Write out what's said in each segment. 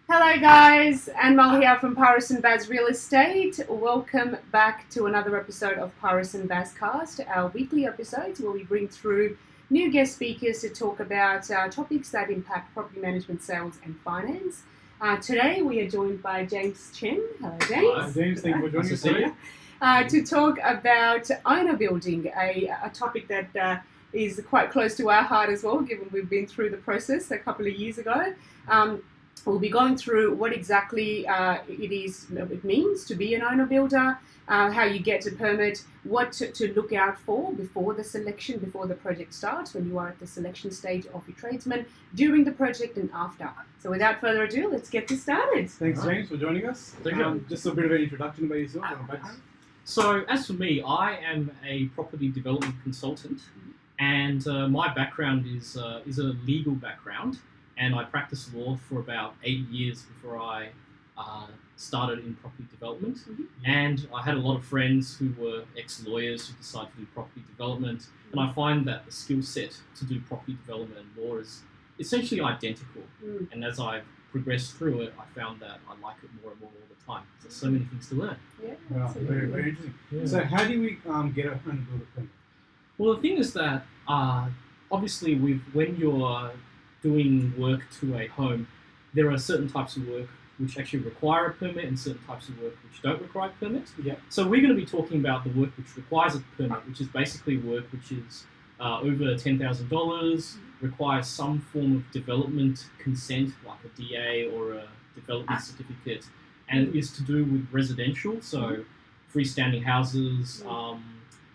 Hello guys, Anmol here from Paris and Baz Real Estate. Welcome back to another episode of Paris and Baz Cast, our weekly episodes where we bring through new guest speakers to talk about topics that impact property management, sales and finance. Today we are joined by James Qian. Hello James. Hi James, thank you for joining us today. To talk about owner building, a topic that is quite close to our heart as well, given we've been through the process a couple of years ago. We'll be going through what exactly it means to be an owner builder, how you get a permit, what to look out for before the selection, before the project starts, when you are at the selection stage of your tradesman, during the project and after. So without further ado, let's get this started. Thanks James for joining us. Just a bit of an introduction about yourself and background. So as for me, I am a property development consultant, and my background is a legal background. And I practiced law for about 8 years before I started in property development. Mm-hmm. And I had a lot of friends who were ex-lawyers who decided to do property development. Mm-hmm. And I find that the skill set to do property development and law is essentially identical. Mm-hmm. And as I've progressed through it, I found that I like it more and more all the time. There's so many things to learn. Yeah, wow, very, very interesting. Yeah. So how do we get a owner builder permit? Well, the thing is that obviously when you're doing work to a home, there are certain types of work which actually require a permit and certain types of work which don't require a permit. Yeah. So we're going to be talking about the work which requires a permit, which is basically work which is over $10,000, requires some form of development consent, like a DA or a development certificate, and is to do with residential, so freestanding houses,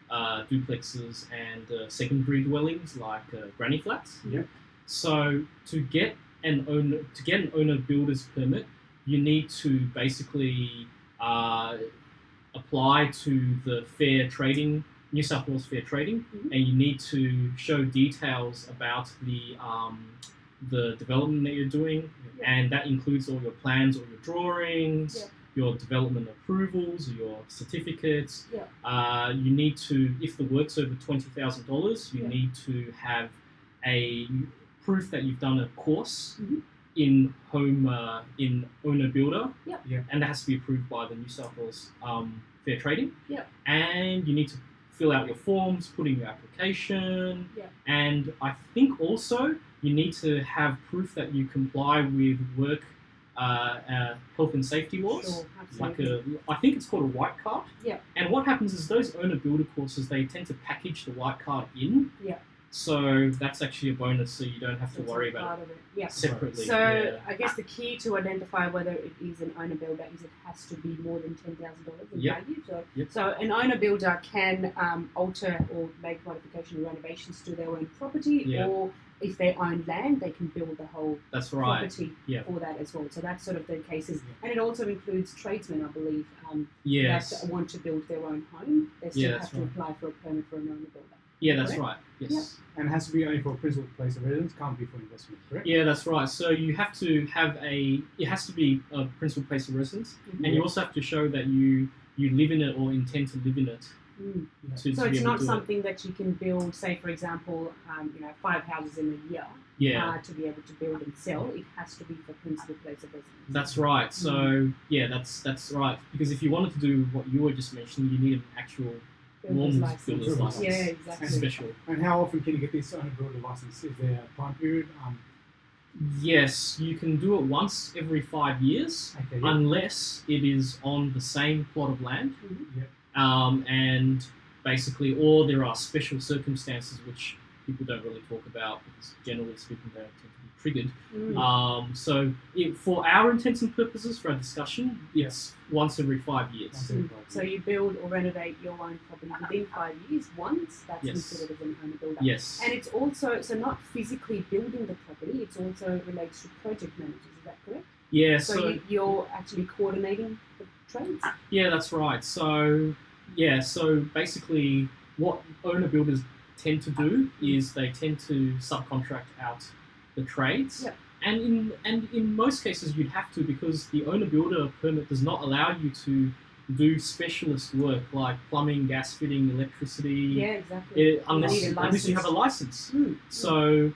duplexes, and secondary dwellings like granny flats. Yep. So to get an owner builder's permit, you need to basically apply to the New South Wales Fair Trading, and you need to show details about the development that you're doing, and that includes all your plans, all your drawings, your development approvals, your certificates. You need to, if the work's over $20,000, you need to have a proof that you've done a course in owner builder, and that has to be approved by the New South Wales Fair Trading. And you need to fill out your forms, put in your application, and I think also you need to have proof that you comply with work health and safety laws. Sure, I think it's called a white card. And what happens is those owner builder courses, they tend to package the white card in. So that's actually a bonus, so you don't have to worry about it separately. So I guess the key to identify whether it is an owner builder is it has to be more than $10,000 in value. So an owner builder can alter or make modification or renovations to their own property, or if they own land, they can build the whole property for that as well. So that's sort of the cases. And it also includes tradesmen, I believe, that want to build their own home. They still have to apply for a permit for an owner builder. Yeah, that's right. Yes. And it has to be only for a principal place of residence, can't be for investment, correct? Yeah, that's right. So you have to have it has to be a principal place of residence, and you also have to show that you live in it or intend to live in it. So it's not something that you can build, say for example, 5 houses in a year to be able to build and sell. It has to be for principal place of residence. That's right. So that's right. Because if you wanted to do what you were just mentioning, you need an actual builder's license. Yeah, exactly. Special. And how often can you get this owner builder license? Is there a time period? Yes, you can do it once every 5 years, unless it is on the same plot of land. And basically, or there are special circumstances which people don't really talk about because generally speaking they don't tend to be triggered. So for our intents and purposes, for our discussion, it's once every 5 years. So you build or renovate your own property within 5 years once, that's considered as an owner builder. Yes. And it's also, so not physically building the property, it's also relates to project managers, is that correct? Yeah. So you're actually coordinating the trades? Yeah, that's right. So basically what owner builders tend to do is they tend to subcontract out the trades. And in most cases you'd have to, because the owner builder permit does not allow you to do specialist work like plumbing, gas fitting, electricity. Yeah, exactly. Unless you have a license. So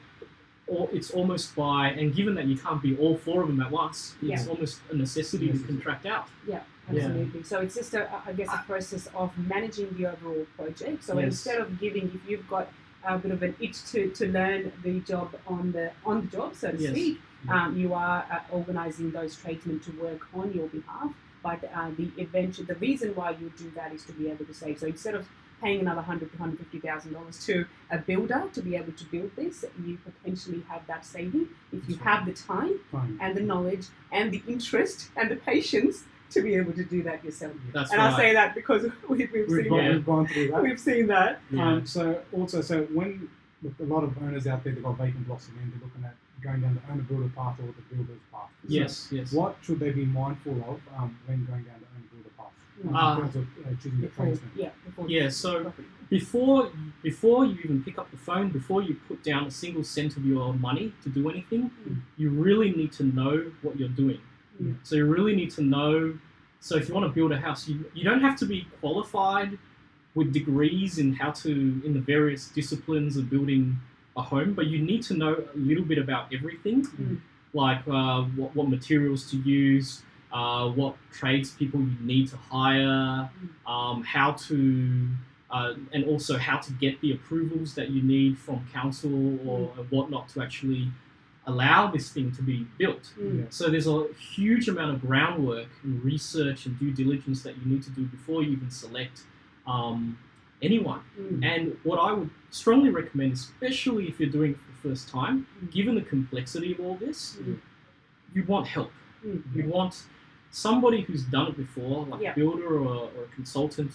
it's almost by, and given that you can't be all four of them at once, it's almost a necessity to contract out. Yeah, absolutely. So it's just I guess a process of managing the overall project. So instead of giving, if you've got a bit of an itch to learn the job on the job, so to speak, you are organising those tradesmen to work on your behalf. But the reason why you do that is to be able to save. So instead of paying another $100,000 to $150,000 to a builder to be able to build this, you potentially have that saving if you have the time and the knowledge and the interest and the patience to be able to do that yourself. That's and right. I say that because we've gone through that. We've seen that. Yeah. So when a lot of owners out there, they've got vacant blocks and they're looking at going down the owner-builder path or the builder's path. Yes. What should they be mindful of when going down the owner-builder path? In terms of choosing the tradesman. So before you even pick up the phone, before you put down a single cent of your money to do anything, you really need to know what you're doing. So you really need to know. So if you want to build a house, you don't have to be qualified with degrees in the various disciplines of building a home, but you need to know a little bit about everything, like what materials to use, what tradespeople you need to hire, how to, and also how to get the approvals that you need from council or whatnot to actually allow this thing to be built. So there's a huge amount of groundwork and research and due diligence that you need to do before you even select anyone. And what I would strongly recommend, especially if you're doing it for the first time, given the complexity of all this, you want help. You want somebody who's done it before, like a builder or a consultant,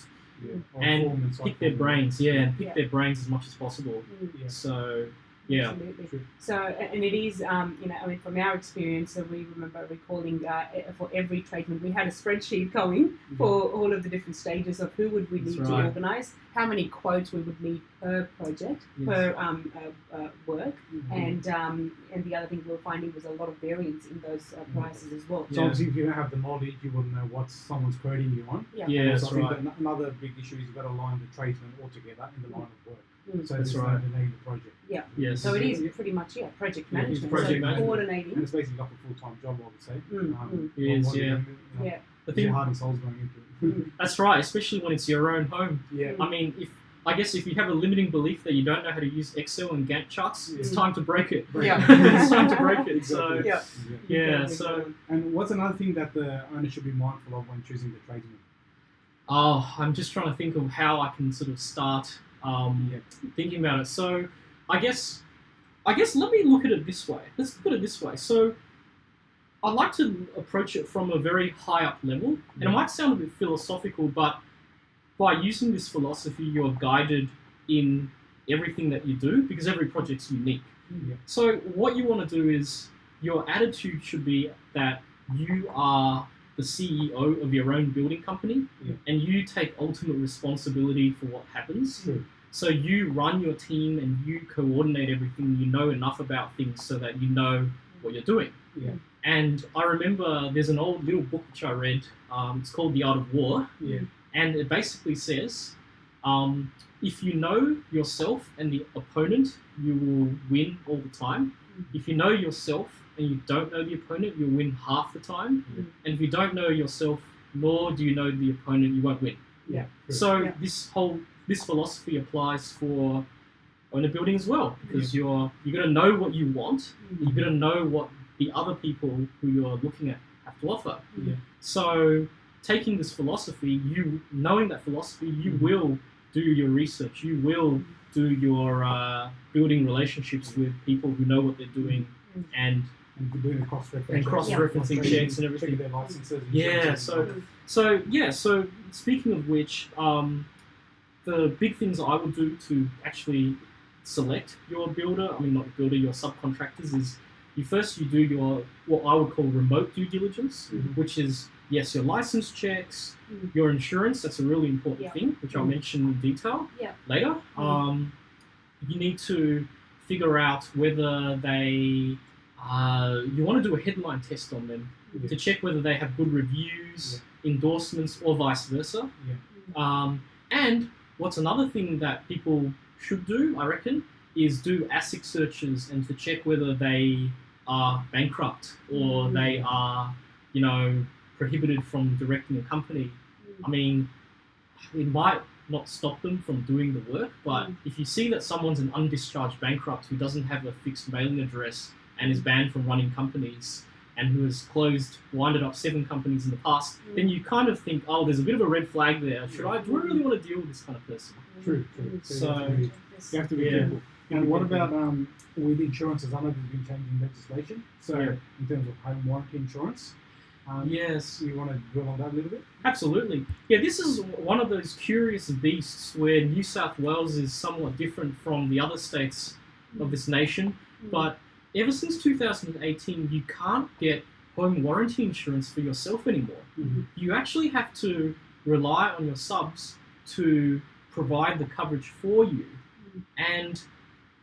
and pick their brains, and pick their brains as much as possible. So, absolutely. So, and it is, from our experience, we remember recalling for every tradesman, we had a spreadsheet going for all of the different stages of who would we need to organise, how many quotes we would need per project, per work, and the other thing we were finding was a lot of variance in those prices as well. So obviously, if you don't have the knowledge, you wouldn't know what someone's quoting you on. That's I think that another big issue is you've got to align the tradesmen all together in the line of work. So that's right. The name of the project. So it is pretty much project management. Project management. Coordinating. And it's basically like a full-time job, I would say. I think heart and soul's going into it. That's right, especially when it's your own home. I mean, if you have a limiting belief that you don't know how to use Excel and Gantt charts, it's time to break it. It's time to break it. So So. And what's another thing that the owner should be mindful of when choosing the tradesman? I'm just trying to think of how I can sort of start thinking about it. So I guess let me look at it this way. Let's put it this way. So I'd like to approach it from a very high up level, and it might sound a bit philosophical, but by using this philosophy, you're guided in everything that you do because every project's unique. So what you want to do is your attitude should be that you are the CEO of your own building company, and you take ultimate responsibility for what happens. So you run your team and you coordinate everything. You know enough about things so that you know what you're doing. And I remember there's an old little book which I read. It's called The Art of War, and it basically says, if you know yourself and the opponent, you will win all the time. If you know yourself and you don't know the opponent, you'll win half the time. And if you don't know yourself, nor do you know the opponent, you won't win. This philosophy applies for owner building as well, because you're got to know what you want. You've got to know what the other people who you're looking at have to offer. So taking this philosophy, knowing that philosophy, you will do your research. You will do your building relationships with people who know what they're doing and doing cross-referencing checks and everything. Their licenses. So speaking of which, the big things I would do to actually select your builder, your subcontractors, is you do your, what I would call remote due diligence, which is, yes, your license checks, your insurance, that's a really important thing, which I'll mention in detail later. You need to figure out whether they, you want to do a headline test on them to check whether they have good reviews, endorsements, or vice versa. And what's another thing that people should do, I reckon, is do ASIC searches and to check whether they are bankrupt or they are, prohibited from directing a company. I mean, it might not stop them from doing the work, but if you see that someone's an undischarged bankrupt who doesn't have a fixed mailing address and is banned from running companies and who has winded up 7 companies in the past, then you kind of think, oh, there's a bit of a red flag there. Do I really want to deal with this kind of person? True. So you have to be careful. And what about with insurances? I know there's been changing legislation. So in terms of home warranty insurance, yes. You want to drill on that a little bit? Absolutely. Yeah, this is one of those curious beasts where New South Wales is somewhat different from the other states of this nation. But ever since 2018, you can't get home warranty insurance for yourself anymore. You actually have to rely on your subs to provide the coverage for you. And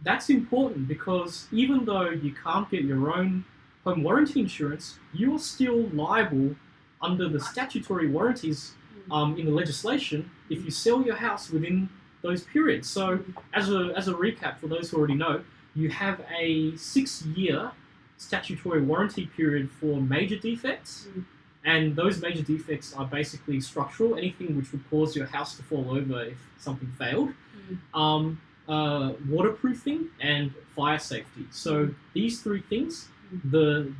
that's important because even though you can't get your own home warranty insurance, you're still liable under the statutory warranties in the legislation if you sell your house within those periods. So as a recap, for those who already know, you have a 6-year statutory warranty period for major defects, and those major defects are basically structural, anything which would cause your house to fall over if something failed, waterproofing, and fire safety. So these 3 things, the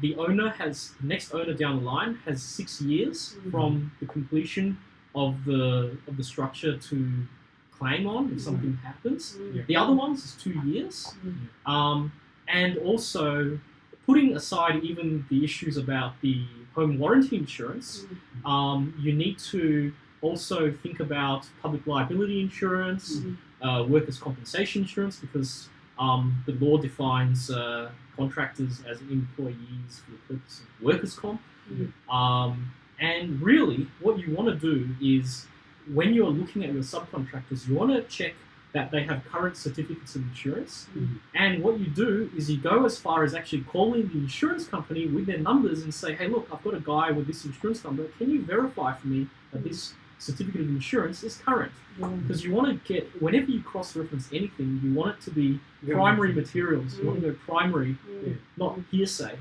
next owner down the line has 6 years from the completion of the structure to claim on if something happens. The other ones is 2 years. And also, putting aside even the issues about the home warranty insurance, you need to also think about public liability insurance, workers' compensation insurance, because the law defines contractors as employees for the purpose of workers' comp. And really, what you want to do is, when you're looking at your subcontractors, you want to check that they have current certificates of insurance. And what you do is you go as far as actually calling the insurance company with their numbers and say, hey, look, I've got a guy with this insurance number. Can you verify for me that this certificate of insurance is current? Because you want to get, whenever you cross-reference anything, you want it to be primary materials. You want to go primary, not hearsay.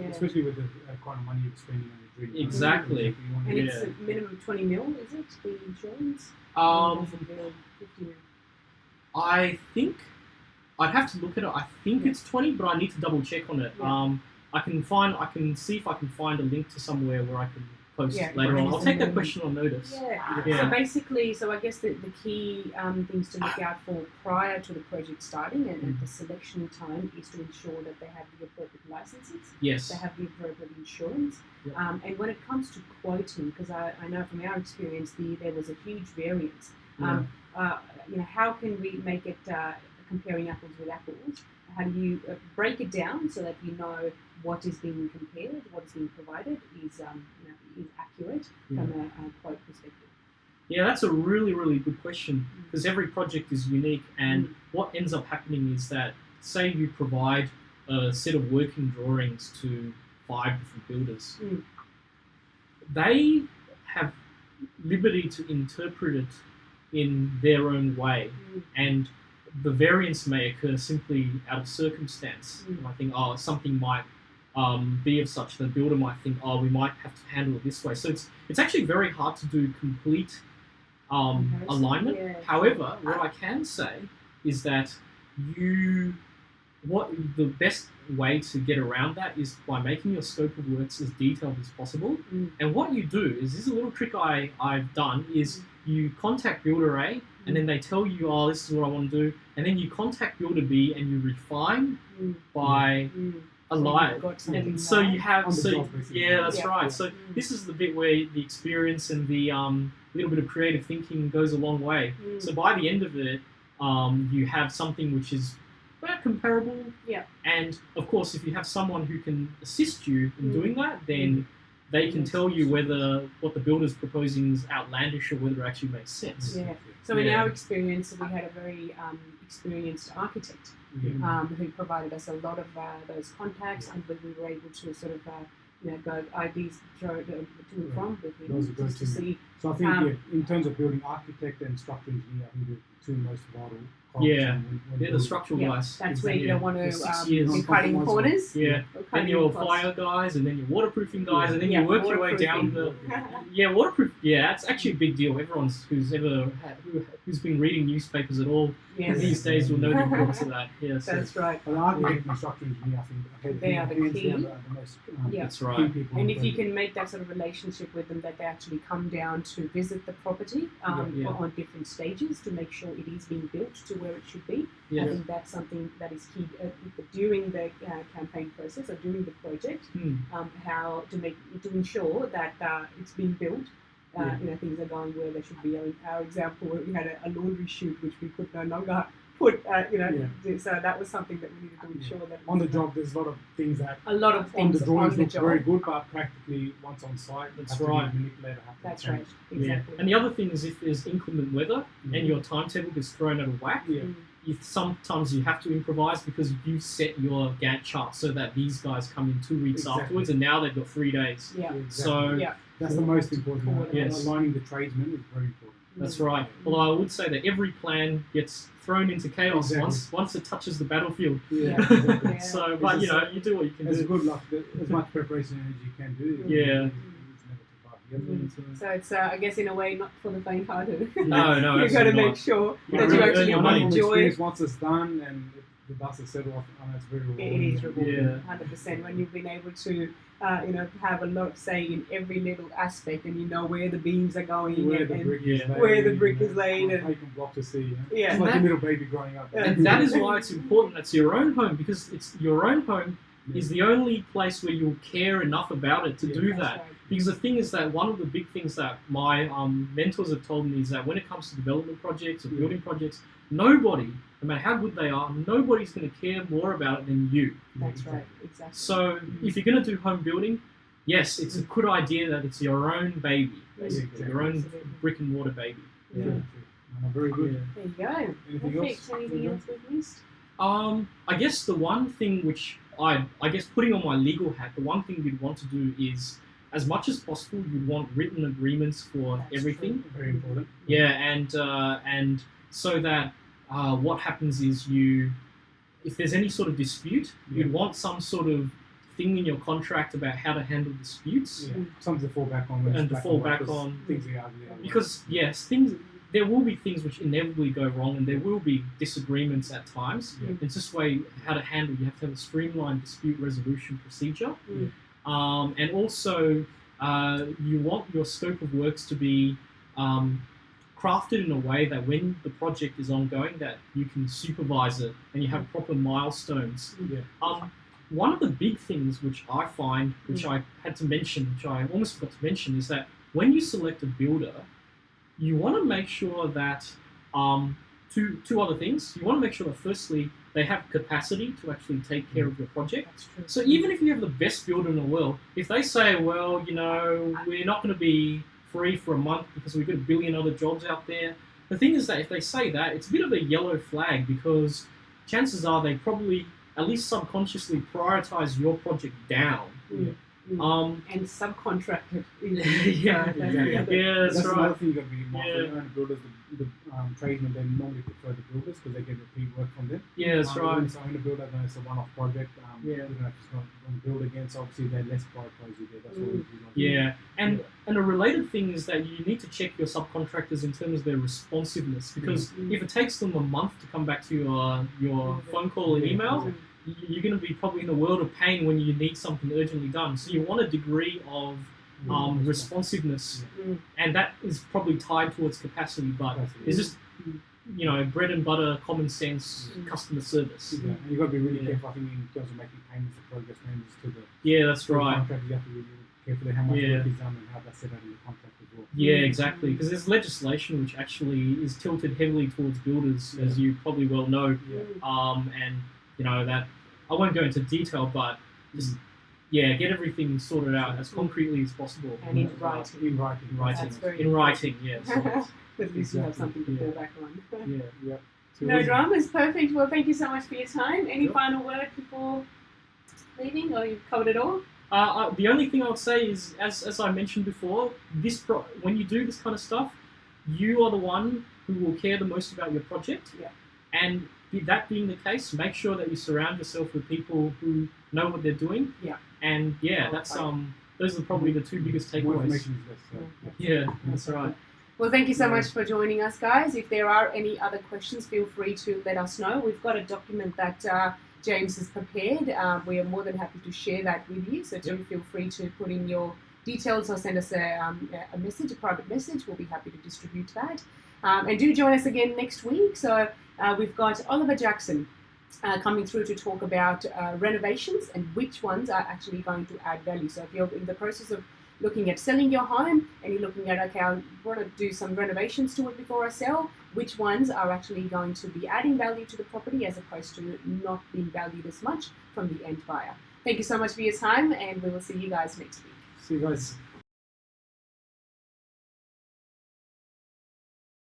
Especially with the kind of money you're spending on your dream. Exactly. And it's a minimum of 20 mil, is it, the insurance? 50 mil. I think I'd have to look at it. I think it's 20, but I need to double check on it. I can see if I can find a link to somewhere where I can post later on. I'll take that question on notice. So basically, I guess the key things to look out for prior to the project starting and at the selection time is to ensure that they have the appropriate licenses. Yes. They have the appropriate insurance. And when it comes to quoting, because I know from our experience there was a huge variance. How can we make it comparing apples with apples? How do you break it down so that you know what is being compared, what is being provided is accurate from a quote perspective? Yeah, that's a really, really good question, because every project is unique, and what ends up happening is that, say you provide a set of working drawings to 5 different builders, they have liberty to interpret it in their own way, and the variance may occur simply out of circumstance. And I think, something might be of such, the builder might think, we might have to handle it this way. So it's actually very hard to do complete alignment. However, what I can say is that the best way to get around that is by making your scope of works as detailed as possible. And what you do is, this is a little trick I've done, is you contact builder A, and then they tell you, this is what I want to do, and then you contact builder B and you refine by a line. So you have, that's right. So this is the bit where the experience and the little bit of creative thinking goes a long way. So by the end of it, you have something which is comparable. And of course, if you have someone who can assist you in doing that, then they can tell you whether what the builder's proposing is outlandish or whether it actually makes sense. So in our experience, we had a very experienced architect who provided us a lot of those contacts, and we were able to sort of go ideas to and from with him to see. So I think in terms of building architect and structural engineer, I think the 2 most vital Yeah. when Yeah, the building. structural Yeah, guys. that's where you Yeah. don't want For to 6 years. be cutting Compromise. corners. Yeah. Or Then cutting your costs. fire guys, and then your waterproofing guys, and then Yeah, you work your way down the. waterproofing. Yeah, waterproof. Yeah, that's actually a big deal. Everyone who's been reading newspapers at all Yes. these days will know the importance of that. Yeah, so That's right. An architect and a structural engineer, I think, They are the hands key. down the most Yeah. That's right. key people. And if you in can make that sort of relationship with them, that they actually come down to visit the property Yeah. on different stages to make sure it is being built to where it should be. Yeah. I think that's something that is key during the campaign process or during the project. How to ensure that it's being built. Things are going where they should be. Our example, we had a laundry chute which we could no longer put. So that was something that we needed to ensure that on the job, there's a lot of things that a lot of on things the drawings on the look job. very good, but practically once on site, That's have to right. be manipulated, have to be That's right. changed. Exactly. And the other thing is, if there's inclement weather and your timetable gets thrown out of whack, Yeah. sometimes you have to improvise because you set your Gantt chart so that these guys come in 2 weeks Exactly. afterwards, and now they've got 3 days. Yeah. Exactly. So Yeah. That's the most important. Yes. Aligning the tradesmen is very important. that's right. Although I would say that every plan gets thrown into chaos Exactly. once it touches the battlefield. Yeah. Yeah. So, but you do what you can It's do. good luck. As much preparation as you can do. Yeah. It's never too far. Yeah. So it's, I guess, in a way, not for the faint-hearted. No, You've got to absolutely make not. sure You that really you earn actually your money. enjoy it. Once it's done and the dust is settled off, it's very rewarding. It is rewarding, Yeah. 100%. When you've been able to, have a lot of say in every little aspect, and you know where the beams are going, Where and, the brick is laid. where the brick is laid, and- Vacant block to see. Yeah. It's like And a little baby growing up. And that is why it's important that's your own home, because it's your own home is the only place where you'll care enough about it to Yeah. do That's that. right. Because the thing is that one of the big things that my mentors have told me is that when it comes to development projects or Yeah. building projects, nobody, no matter how good they are, nobody's going to care more about it than you. That's right, exactly. So if you're going to do home building, yes, it's a good idea that it's your own baby, basically, exactly. your own Absolutely. brick and mortar baby. Yeah. Very good. There you go. Anything Perfect. else? Anything else we've missed? I guess the one thing which I guess putting on my legal hat, the one thing you'd want to do is, as much as possible, you'd want written agreements for That's everything. Very important. Yeah, and so that what happens is if there's any sort of dispute, you'd want some sort of thing in your contract about how to handle disputes. Yeah. Something to fall back on. when it's And to black fall white, back 'cause on. things are ugly. Because yes, there will be things which inevitably go wrong, and there will be disagreements at times. Yeah. It's just how to handle. You have to have a streamlined dispute resolution procedure, and also you want your scope of works to be crafted in a way that when the project is ongoing, that you can supervise it and you have proper milestones. Yeah. One of the big things which I find, which I had to mention, which I almost forgot to mention, is that when you select a builder, you want to make sure that two other things. You want to make sure that firstly they have capacity to actually take care of your project. That's true. So even if you have the best builder in the world, if they say, well, we're not going to be free for a month because we've got a billion other jobs out there, the thing is that if they say that, it's a bit of a yellow flag, because chances are they probably at least subconsciously prioritize your project down. And subcontracted. Yeah, Exactly. Yeah, That's that's another right. thing you got to be mindful. Yeah. The builders, the tradesmen, they normally prefer the builders because they get repeat work from them. Yeah, that's right. When owner builder, then it's a one-off project. Yeah. You know, if it's not going to build again, so obviously they less prioritize you there. That's what we do. Yeah, and a related thing is that you need to check your subcontractors in terms of their responsiveness, because if it takes them a month to come back to your phone call and Yeah, email, you're going to be probably in a world of pain when you need something urgently done. So you want a degree of responsiveness, and that is probably tied towards capacity, but it's just bread and butter, common sense, customer service. Yeah. And you've got to be really careful, I think, in terms of making payments or progress payments to the Yeah, that's to the right. contract. You have to be really careful how much Yeah. work is done and how that's set out in the contract as well. Yeah, exactly. Because there's legislation which actually is tilted heavily towards builders, as you probably well know. And that I won't go into detail, but just get everything sorted out as concretely as possible. And in writing. In writing. That's very In writing, yes. At least you have something to fall back on. Yeah. So No dramas, perfect. Well, thank you so much for your time. Any Sure. final word before leaving, or you've covered it all? The only thing I would say is, as I mentioned before, when you do this kind of stuff, you are the one who will care the most about your project. Yeah. And that being the case, make sure that you surround yourself with people who know what they're doing. Yeah. And that's those are probably the two biggest More takeaways. information is less. Yeah, that's right. Well, thank you so much for joining us, guys. If there are any other questions, feel free to let us know. We've got a document that James has prepared. We are more than happy to share that with you. So do feel free to put in your details or send us a message, a private message. We'll be happy to distribute that. And do join us again next week. So we've got Oliver Jackson coming through to talk about renovations and which ones are actually going to add value. So if you're in the process of looking at selling your home and you're looking at, okay, I want to do some renovations to it before I sell, which ones are actually going to be adding value to the property as opposed to not being valued as much from the end buyer. Thank you so much for your time, and we will see you guys next week. See you guys.